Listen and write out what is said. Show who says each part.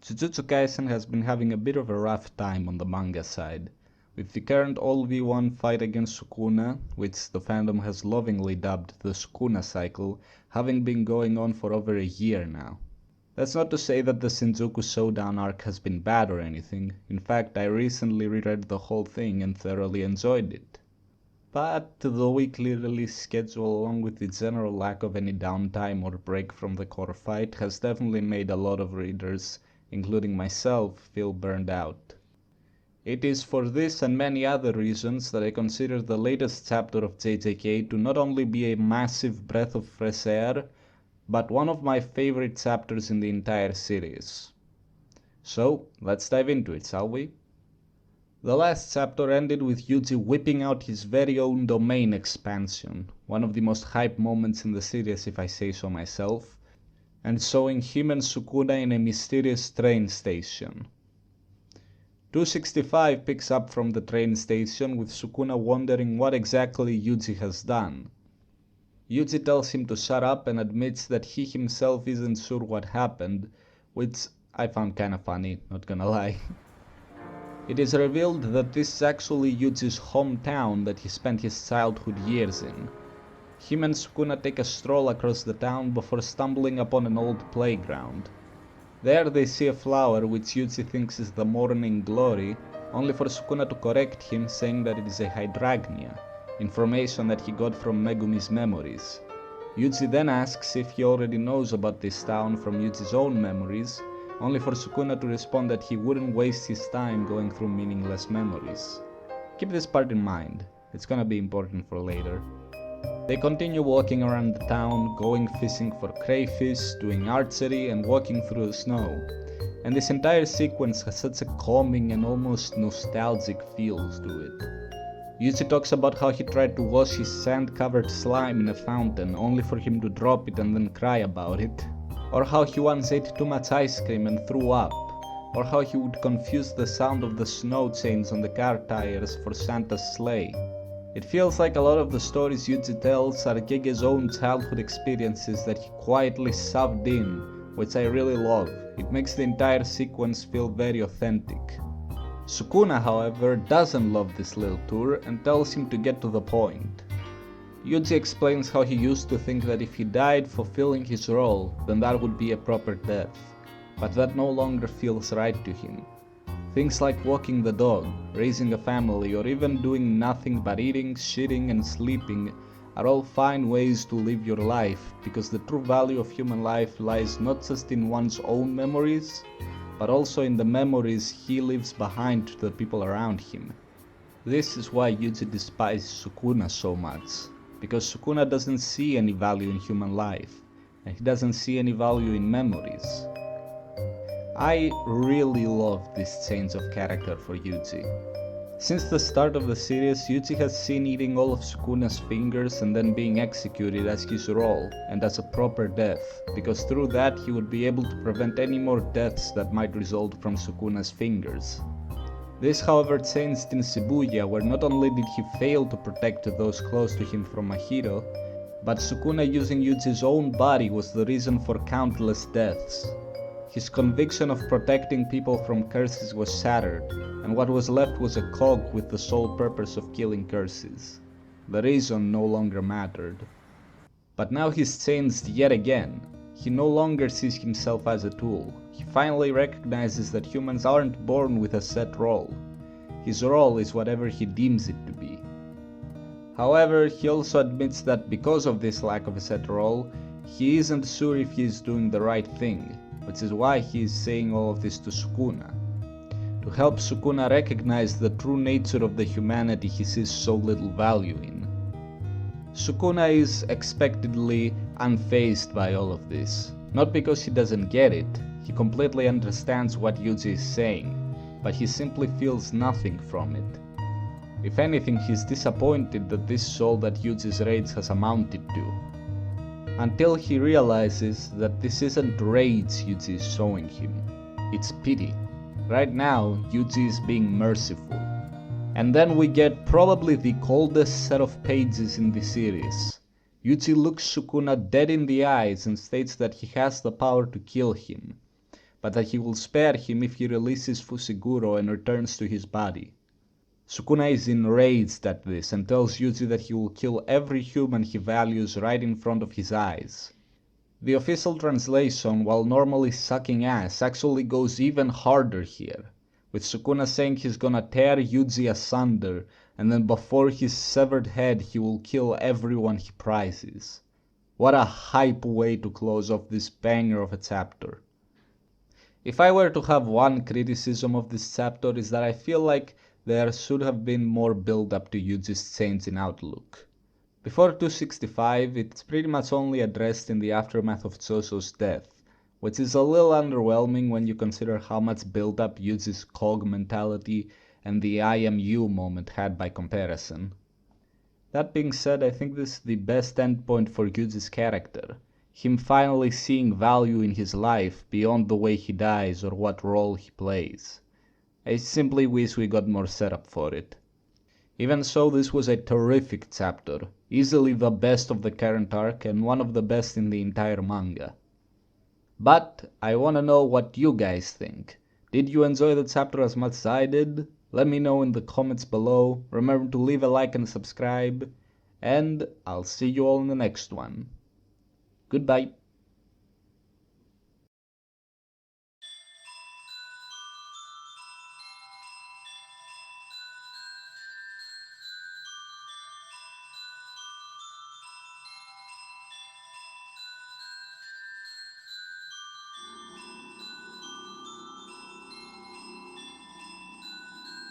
Speaker 1: Jujutsu Kaisen has been having a bit of a rough time on the manga side, with the current all-v1 fight against Sukuna, which the fandom has lovingly dubbed the Sukuna cycle, having been going on for over a year now. That's not to say that the Shinjuku Showdown arc has been bad or anything. In fact, I recently reread the whole thing and thoroughly enjoyed it. But the weekly release schedule, along with the general lack of any downtime or break from the core fight, has definitely made a lot of readers, including myself, feel burned out. It is for this and many other reasons that I consider the latest chapter of JJK to not only be a massive breath of fresh air, but one of my favorite chapters in the entire series. So, let's dive into it, shall we? The last chapter ended with Yuji whipping out his very own domain expansion, one of the most hype moments in the series if I say so myself, and showing him and Sukuna in a mysterious train station. 265 picks up from the train station with Sukuna wondering what exactly Yuji has done. Yuji tells him to shut up and admits that he himself isn't sure what happened, which I found kinda funny, not gonna lie. It is revealed that this is actually Yuji's hometown that he spent his childhood years in. Him and Sukuna take a stroll across the town before stumbling upon an old playground. There they see a flower which Yuji thinks is the morning glory, only for Sukuna to correct him, saying that it is a hydrangea, information that he got from Megumi's memories. Yuji then asks if he already knows about this town from Yuji's own memories, only for Sukuna to respond that he wouldn't waste his time going through meaningless memories. Keep this part in mind, it's gonna be important for later. They continue walking around the town, going fishing for crayfish, doing archery and walking through the snow. And this entire sequence has such a calming and almost nostalgic feel to it. Yuji talks about how he tried to wash his sand-covered slime in a fountain only for him to drop it and then cry about it. Or how he once ate too much ice cream and threw up. Or how he would confuse the sound of the snow chains on the car tires for Santa's sleigh. It feels like a lot of the stories Yuji tells are Gege's own childhood experiences that he quietly shoved in, which I really love. It makes the entire sequence feel very authentic. Sukuna, however, doesn't love this little tour and tells him to get to the point. Yuji explains how he used to think that if he died fulfilling his role, then that would be a proper death, but that no longer feels right to him. Things like walking the dog, raising a family, or even doing nothing but eating, shitting, and sleeping are all fine ways to live your life, because the true value of human life lies not just in one's own memories, but also in the memories he leaves behind to the people around him. This is why Yuji despises Sukuna so much, because Sukuna doesn't see any value in human life, and he doesn't see any value in memories. I really love this change of character for Yuji. Since the start of the series, Yuji has seen eating all of Sukuna's fingers and then being executed as his role, and as a proper death, because through that he would be able to prevent any more deaths that might result from Sukuna's fingers. This, however, changed in Shibuya, where not only did he fail to protect those close to him from Mahiro, but Sukuna using Yuji's own body was the reason for countless deaths. His conviction of protecting people from curses was shattered, and what was left was a cog with the sole purpose of killing curses. The reason no longer mattered. But now he's changed yet again. He no longer sees himself as a tool. He finally recognizes that humans aren't born with a set role. His role is whatever he deems it to be. However, he also admits that because of this lack of a set role, he isn't sure if he is doing the right thing, which is why he is saying all of this to Sukuna. To help Sukuna recognize the true nature of the humanity he sees so little value in. Sukuna is expectedly unfazed by all of this, not because he doesn't get it, he completely understands what Yuji is saying, but he simply feels nothing from it. If anything, he's disappointed that this is all that Yuji's rage has amounted to. Until he realizes that this isn't rage Yuji is showing him, it's pity. Right now, Yuji is being merciful. And then we get probably the coldest set of pages in the series. Yuji looks Sukuna dead in the eyes and states that he has the power to kill him. but that he will spare him if he releases Fushiguro and returns to his body. Sukuna is enraged at this and tells Yuji that he will kill every human he values right in front of his eyes. The official translation, while normally sucking ass, actually goes even harder here, with Sukuna saying he's gonna tear Yuji asunder, and then before his severed head he will kill everyone he prizes. What a hype way to close off this banger of a chapter. If I were to have one criticism of this chapter is that I feel like there should have been more build up to Yuji's change in outlook. Before 265, it's pretty much only addressed in the aftermath of Jojo's death, which is a little underwhelming when you consider how much build up Yuji's Cog mentality and the I am you moment had by comparison. That being said, I think this is the best endpoint for Yuji's character, him finally seeing value in his life beyond the way he dies or what role he plays. I simply wish we got more setup for it. Even so, this was a terrific chapter, easily the best of the current arc and one of the best in the entire manga. But I wanna know what you guys think. Did you enjoy the chapter as much as I did? Let me know in the comments below. Remember to leave a like and subscribe. And I'll see you all in the next one. Goodbye.